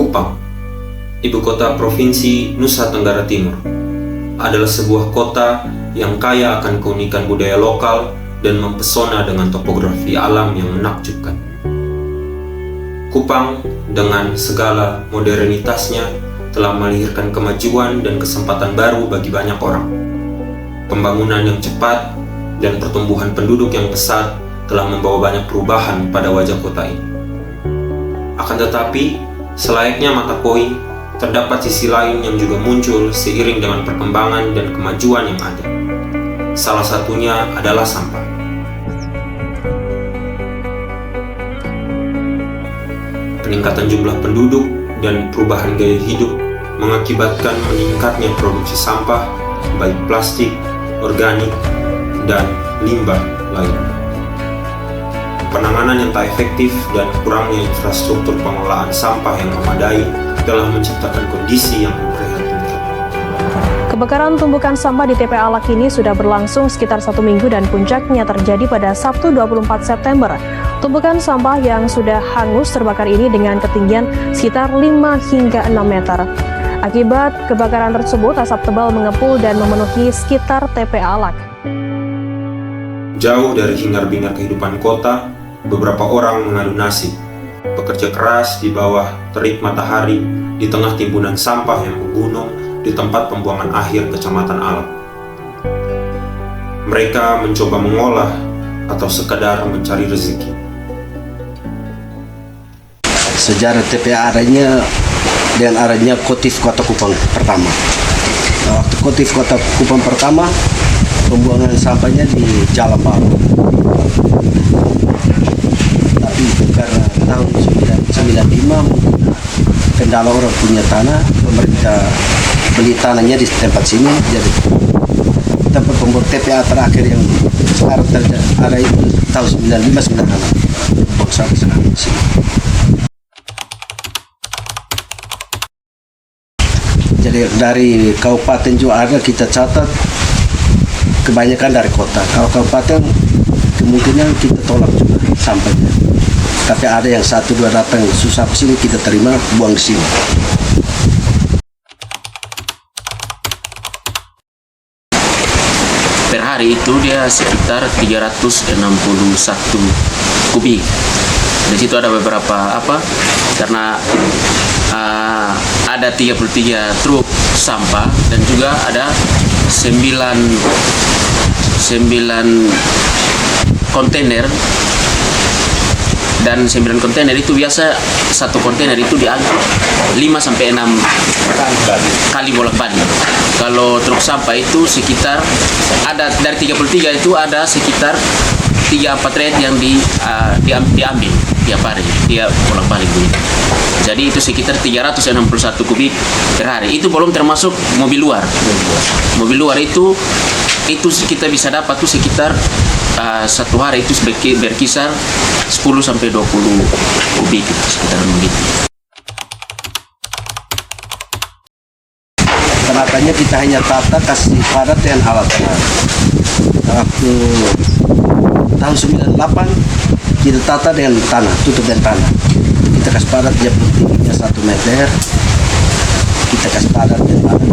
Kupang, ibu kota provinsi Nusa Tenggara Timur, adalah sebuah kota yang kaya akan keunikan budaya lokal dan mempesona dengan topografi alam yang menakjubkan. Kupang dengan segala modernitasnya telah melahirkan kemajuan dan kesempatan baru bagi banyak orang. Pembangunan yang cepat dan pertumbuhan penduduk yang pesat telah membawa banyak perubahan pada wajah kota ini. Akan tetapi, selayaknya mata koin, terdapat sisi lain yang juga muncul seiring dengan perkembangan dan kemajuan yang ada. Salah satunya adalah sampah. Peningkatan jumlah penduduk dan perubahan gaya hidup mengakibatkan meningkatnya produksi sampah, baik plastik, organik, dan limbah lainnya. Penanganan yang tak efektif dan kurangnya infrastruktur pengelolaan sampah yang memadai telah menciptakan kondisi yang memprihatinkan. Kebakaran tumpukan sampah di TPA Alak ini sudah berlangsung sekitar 1 minggu dan puncaknya terjadi pada Sabtu 24 September. Tumpukan sampah yang sudah hangus terbakar ini dengan ketinggian sekitar 5 hingga 6 meter. Akibat kebakaran tersebut, asap tebal mengepul dan memenuhi sekitar TPA Alak. Jauh dari hingar-bingar kehidupan kota, beberapa orang mengadu nasib, bekerja keras di bawah terik matahari, di tengah timbunan sampah yang menggunung di tempat pembuangan akhir Kecamatan Alak. Mereka mencoba mengolah atau sekadar mencari rezeki. Sejarah TPA adanya dengan adanya Kotif Kota Kupang pertama. Waktu Kotif Kota Kupang pertama, pembuangan sampahnya di Jalan Baru. Tapi karena tahun 1995 kendala orang punya tanah, pemerintah beli tanahnya di tempat sini, jadi tempat pembuat TPA terakhir yang sekarang ada itu tahun 1995 buang sampai sekarang di sini. Jadi dari kabupaten juga ada kita catat, kebanyakan dari kota. Kalau kabupaten kemungkinan kita tolak juga sampahnya. Tapi ada yang 1-2 datang susah sini kita terima buang di sini. Per hari itu dia sekitar 361 kubik. Di situ ada beberapa karena ada 33 truk sampah dan juga ada 9 kontainer, dan 9 kontainer itu biasa satu kontainer itu diangkut 5 sampai 6 kali bolak-balik. Kalau truk sampah itu sekitar ada dari 33 itu ada sekitar 3-4 red yang diambil tiap hari, dia bolak-balik begitu. Jadi itu sekitar 361 kubik per hari. Itu belum termasuk mobil luar. Mobil luar itu kita bisa dapat tuh sekitar satu hari itu berkisar 10 sampai 20 kubik sekitar begitu. Tenaganya kita hanya tata kasih padat dengan alatnya. Waktu tahun 98 kita tata dengan tanah, tutup dengan tanah. Kita kasih padat, dia tingginya 1 meter. Kita kasih padat dengan tanah.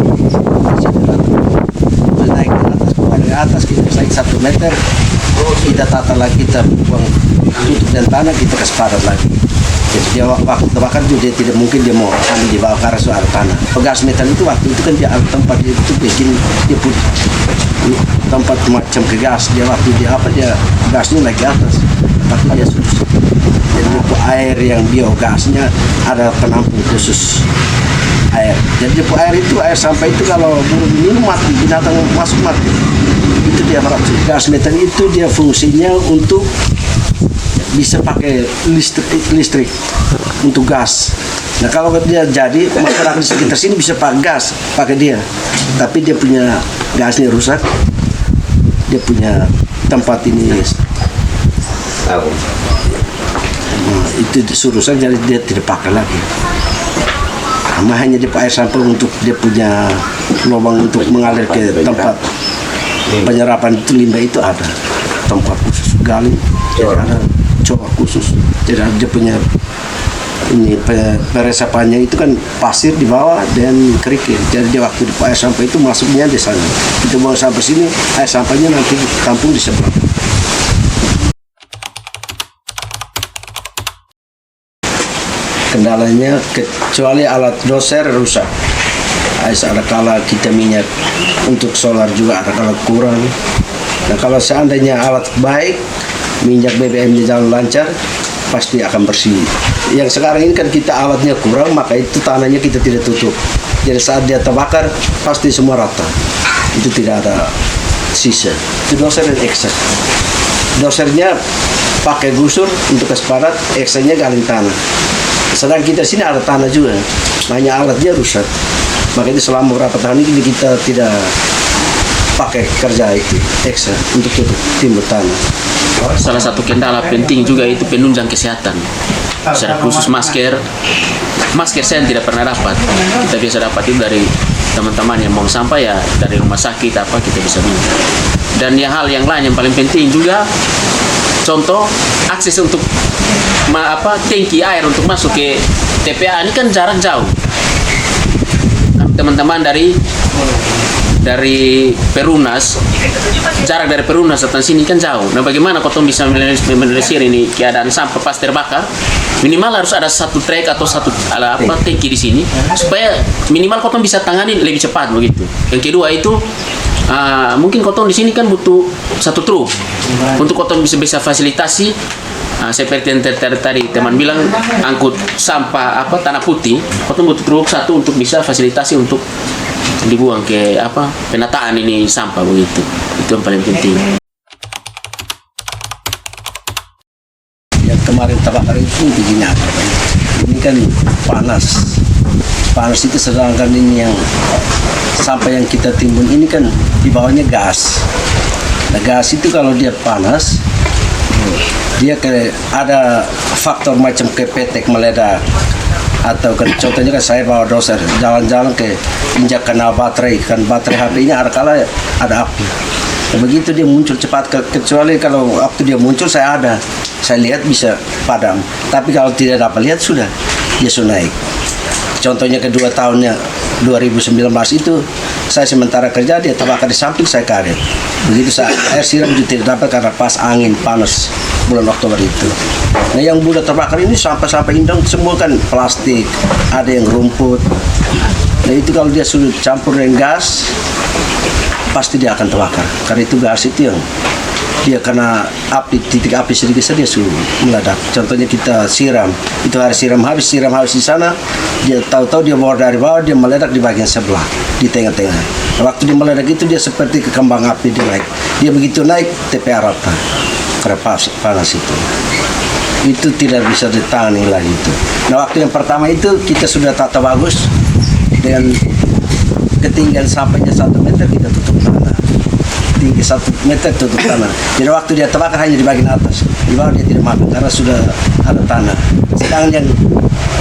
Naik ke atas, dari atas kita naik 1 meter. Kita tata lagi, kita buang, tutup dengan tanah, kita kasih padat lagi. Jadi dia waktu terbakar juga dia tidak mungkin dia mau ambil di bawah karena soal tanah. Pegas metal itu waktu itu kan dia tempat dia itu bikin dia put tempat macam ke gas, dia waktu dia gasnya lagi atas, tapi dia susut. Jadi air yang biogasnya ada penampung khusus air. Jadi air itu air sampah itu kalau burung minum mati, binatang masuk mati. Itu dia gas metal itu dia fungsinya untuk bisa pakai listrik untuk gas. Nah kalau dia jadi masyarakat di sekitar sini bisa pakai gas, pakai dia. Tapi dia punya gasnya rusak, dia punya tempat ini. Itu disuruhkan jadi dia tidak pakai lagi. Sama hanya dia air sampah untuk dia punya lubang untuk mengalir ke tempat penyerapan itu limbah itu ada tempat khusus gali, jadi ada coba khusus, jadi dia punya ini peresapannya itu kan pasir di bawah dan kerikil. Jadi dia waktu di air sampah itu masuknya di sana. Kita buang sampai sini, air sampahnya nanti tampung di sebelah. Kendalanya kecuali alat doser rusak. Ada kala kita minyak untuk solar juga ada kala kurang. Nah kalau seandainya alat baik, minyak BBM-nya jalan lancar, pasti akan bersih. Yang sekarang ini kan kita alatnya kurang, maka itu tanahnya kita tidak tutup. Jadi saat dia terbakar, pasti semua rata. Itu tidak ada sisa. Itu doser dan eksak. Dosernya pakai gusur untuk kespadat, eksaknya gali tanah. Sedang kita sini ada tanah juga, hanya alatnya rusak. Maka itu selama beberapa tahun ini kita tidak pakai kerja itu eksa untuk tutup timbul tanah. Salah satu kendala penting juga itu penunjang kesehatan. Secara khusus masker saya tidak pernah dapat. Kita biasa dapat itu dari teman-teman yang mau sampah ya dari rumah sakit apa kita bisa minta. Dan hal yang lain yang paling penting juga, contoh akses untuk tangki air untuk masuk ke TPA ini kan jarak jauh. Teman-teman dari Perumnas, jarak dari Perumnas datang sini kan jauh. Nah bagaimana kau bisa menelisir ini keadaan sampah pas terbakar? Minimal harus ada satu trek atau satu tangki di sini supaya minimal kau bisa tangani lebih cepat begitu. Yang kedua itu mungkin kau di sini kan butuh satu truk untuk kau bisa fasilitasi. Seperti yang tadi teman bilang angkut sampah tanah putih, kau butuh truk satu untuk bisa fasilitasi untuk dibuang ke penataan ini sampah begitu. Itu yang paling penting. Yang kemarin terbakar itu begini apa? Ini kan panas itu, sedangkan ini yang sampah yang kita timbun ini kan di bawahnya gas. Nah gas itu kalau dia panas, dia ada faktor macam kepetek meledak, atau contohnya kan saya bawa doser jalan-jalan ke injak kena baterai, kan baterai HP ini ada kala ada api. Nah, begitu dia muncul cepat, kecuali kalau waktu dia muncul saya lihat bisa padam, tapi kalau tidak dapat lihat sudah naik. Contohnya kedua tahunnya 2019 itu saya sementara kerja, dia terbakar di samping, saya kaget. Begitu air siram juga tidak dapat karena pas angin panas bulan Oktober itu. Nah yang mudah terbakar ini sampah-sampah indang semua kan plastik, ada yang rumput. Nah itu kalau dia sudah campur dengan gas, pasti dia akan terbakar. Karena itu gas itu yang dia kena api, titik api sedikit saja sudah meledak. Contohnya kita siram, itu hari siram habis di sana, dia tahu-tahu dia bawa dari bawah, dia meledak di bagian sebelah, di tengah-tengah. Nah, waktu dia meledak itu dia seperti ke kembang api, dia naik. Dia begitu naik, TPA rata, karena panas itu. Itu tidak bisa ditangani lagi itu. Nah waktu yang pertama itu kita sudah tata bagus, dengan ketinggian sampahnya 1 meter kita tutup tanah. Tinggi 1 meter tutup tanah. Jadi waktu dia terbakar hanya di bagian atas, di bawah dia tidak makan karena sudah ada tanah. Sedangkan yang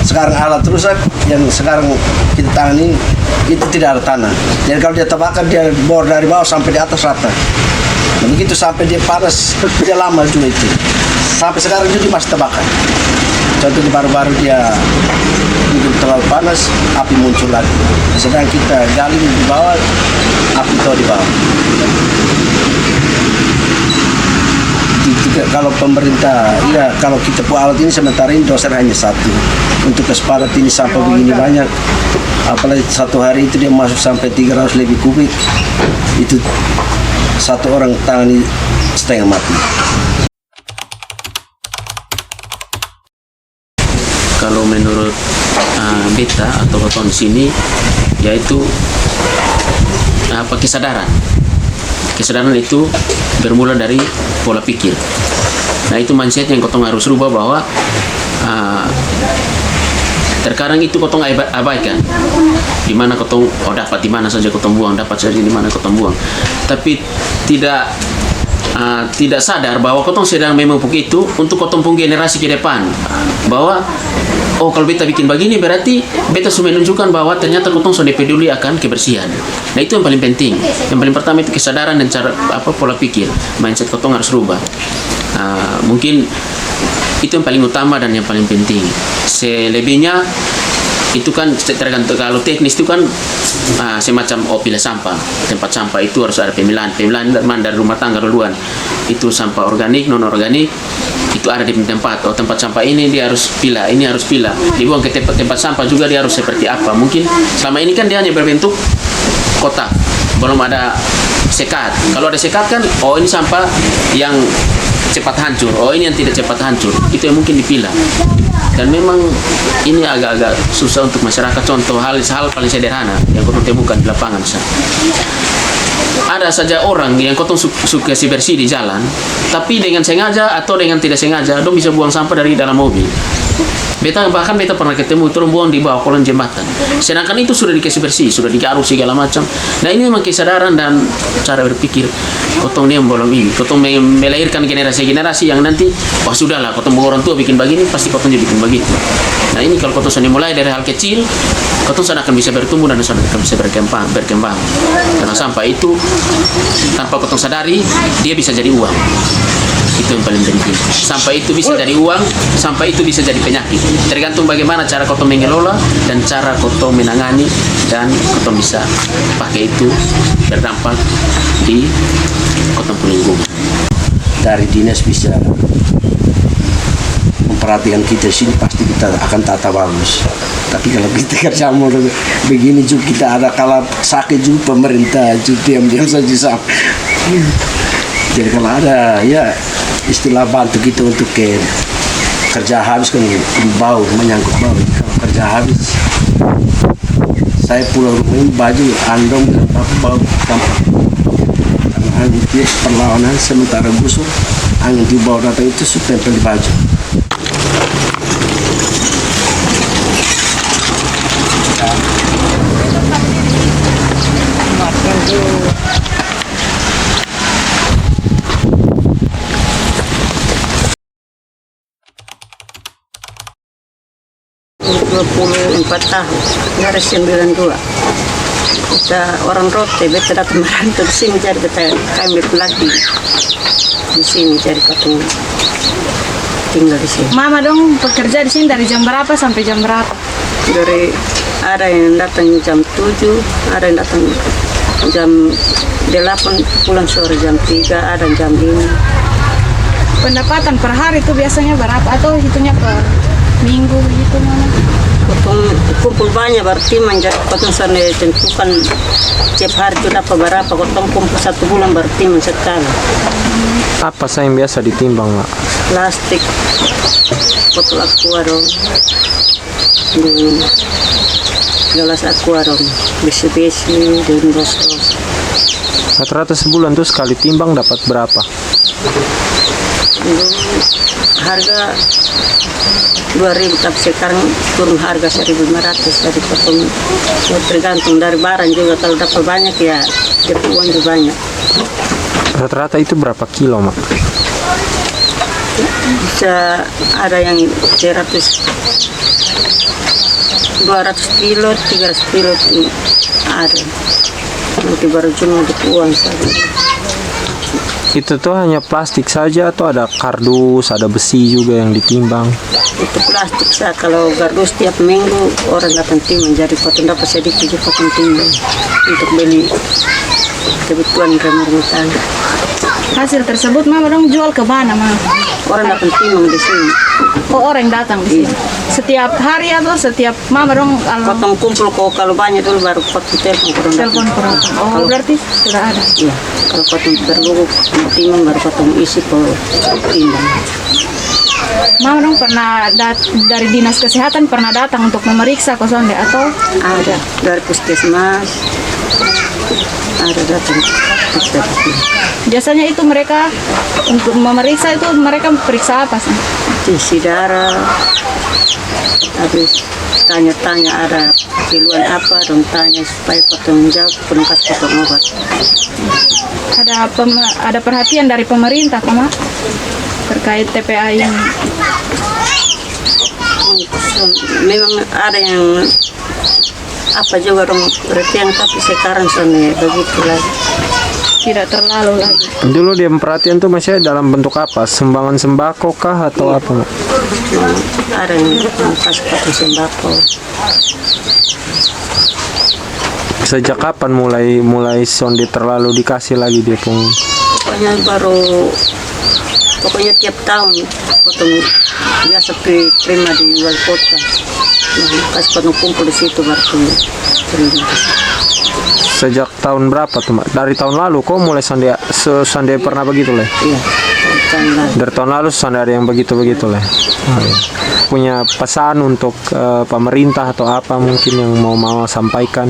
sekarang alat rusak, yang sekarang kita tangani itu tidak ada tanah. Jadi kalau dia terbakar dia bor dari bawah sampai di atas rata. Nah, begitu sampai dia panas, dia lama juga itu. Sampai sekarang juga masih terbakar. Contohnya baru-baru dia terlalu panas, api muncul lagi. Sedang kita gali di bawah, api itu di bawah. Kalau pemerintah, ya kalau kita buat alat ini sementara ini doser hanya satu. Untuk kespadat ini sampah begini banyak, apalagi satu hari itu dia masuk sampai 300 lebih kubik. Itu satu orang tangani setengah mati. Kalau menurut beta atau keton di sini, yaitu kesadaran itu bermula dari pola pikir. Nah itu mindset yang kotong harus rubah, bahwa terkadang itu kotong abaikan, di mana kotong dapat di mana saja kotong buang, dapat saja di mana kotong buang, tapi tidak sadar bahwa kotong sedang memupuk itu untuk kotong pun generasi ke depan, bahwa kalau beta bikin begini berarti beta sudah menunjukkan bahwa ternyata kotong sudah peduli akan kebersihan. Nah itu yang paling penting. Yang paling pertama itu kesadaran dan cara pola pikir, mindset kotong harus rubah. Mungkin Itu yang paling utama dan yang paling penting. Selebihnya itu kan tergantung, kalau teknis itu kan semacam pilih sampah. Tempat sampah itu harus ada pemilahan dari rumah tangga duluan. Itu sampah organik, non organik, itu ada di tempat. Tempat sampah ini dia harus pilah, ini harus pilah. Dibuang ke tempat sampah juga dia harus seperti apa. Mungkin selama ini kan dia hanya berbentuk kotak, belum ada sekat. Kalau ada sekat kan, oh ini sampah yang cepat hancur, oh ini yang tidak cepat hancur. Itu yang mungkin dipilah. Dan memang ini agak-agak susah untuk masyarakat. Contoh hal paling sederhana yang kau temukan di lapangan. Ada saja orang yang kau suka bersih di jalan, tapi dengan sengaja atau dengan tidak sengaja, dong bisa buang sampah dari dalam mobil. Bahkan beta pernah ketemu itu buang di bawah kolong jembatan. Sedangkan itu sudah dikasih bersih, sudah digaruk segala macam. Nah ini memang kesadaran dan cara berpikir kotong ini yang belum ini. Kotong melahirkan generasi-generasi yang nanti, wah sudahlah, kotong orang tua bikin begini, pasti kotong juga bikin begitu. Nah ini kalau kotong sudah mulai dari hal kecil, kotong sudah akan bisa bertumbuh dan sudah akan bisa berkembang. Karena sampah itu tanpa kotong sadari, dia bisa jadi uang. Itu yang paling penting. Sampah itu bisa jadi uang, sampah itu bisa jadi penyakit. Tergantung bagaimana cara kotong mengelola dan cara kotong menangani, dan kotong bisa pakai itu berdampak di kotong lingkungan. Dari dinas bisa memperhatikan kita sini, pasti kita akan tata bagus. Tapi kalau kita kerja mau begini juga, kita ada kalau sakit juga pemerintah juga diam-diam saja sama. Jadi kalau ada ya istilah bantu kita untuk ke kerja habis kan bau, menyangkut bau. Kalau kerja habis saya pulang rumah ini baju andong bau gampang. Karena angin itu perlawanan sementara busuk, angin di bawah datang itu supaya tempel di baju. tahun dari 92 kita orang Rote, beta datang merantau di sini, jadi kami lagi di sini, jadi ketemu tinggal di sini. Mama dong bekerja di sini dari jam berapa sampai jam berapa? Dari ada yang datang jam 7, ada yang datang jam 8, pulang sore jam 3, ada jam 5. Pendapatan per hari itu biasanya berapa atau hitungnya per minggu gitu mana? Potong kumpul banyak berarti menjadi potong sana tentukan tiap hari itu dapat berapa, potong kumpul 1 bulan berarti sekali. Apa yang biasa ditimbang, Mak? Plastik, botol aquarium, gelas aquarium, besi-besi, dan ros-ros. Rata-rata sebulan tuh sekali timbang dapat berapa? Harga 2.000, tapi sekarang turun harga 1.500 dari potong. Tergantung dari barang juga, kalau dapat banyak ya dia uang juga banyak. Rata-rata itu berapa kilo, Mak? Bisa ada yang 200 kilo, 300 kilo itu ada. Nanti baru cuma untuk uang saja. Itu tuh hanya plastik saja atau ada kardus, ada besi juga yang ditimbang? Itu plastik sah. Kalau gardus tiap minggu orang datang timbang, jadi potong dapat sedikit juga potong timbang untuk beli kebutuhan rumah tangga. Hasil tersebut Mama dong jual ke mana, Mama? Orang datang timbang di sini. Oh, orang datang di sini. Setiap hari atau setiap Mama dong Potong kumpul kalau banyak dulu baru potong telepon per orang. Oh, kalau, berarti sudah ada. Iya, kalau potong perlu timbang baru potong isi ke timbang. Mama dong pernah dari dinas kesehatan pernah datang untuk memeriksa kosonde atau? Ada dari puskesmas, ada datang. Biasanya itu mereka untuk memeriksa itu mereka periksa apa sih? Isi darah, habis tanya-tanya ada keluhan apa, dong tanya supaya potong jauh, penungkas potong obat. Ada perhatian dari pemerintah, Mak, terkait TPA ini? Memang ada yang apa juga dong perhatian, tapi sekarang soalnya begitu lagi. tidak terlalu lagi. Dulu dia perhatian tuh masih dalam bentuk apa? Sumbangan sembako kah atau apa? Mak? Ada yang kasih potong sembako. Sejak kapan mulai sonde terlalu dikasih lagi dia pun? Pokoknya tiap tahun potong biasa terima di wali kota. Kasih potong kumpul di situ baru terima. Sejak tahun berapa tuh, Mak? Dari tahun lalu kok mulai sonde pernah begitu lah? Iya, tahun lalu. Dari tahun lalu sonde ada yang begitu lah. Oh, iya. Punya pesan untuk pemerintah atau apa mungkin yang mau sampaikan?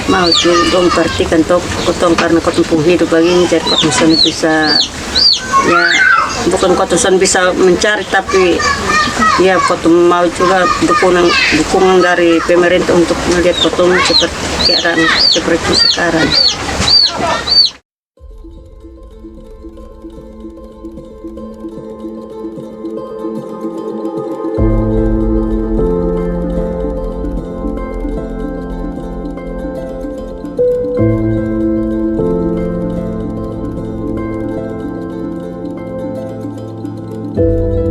Mau dong perhatikan kotong karena kotong pun hidup begini jadi kotong bisa ya bukan kotong bisa mencari tapi ya kotong mau juga dukungan dari pemerintah untuk melihat kotong seperti sekarang. Thank you.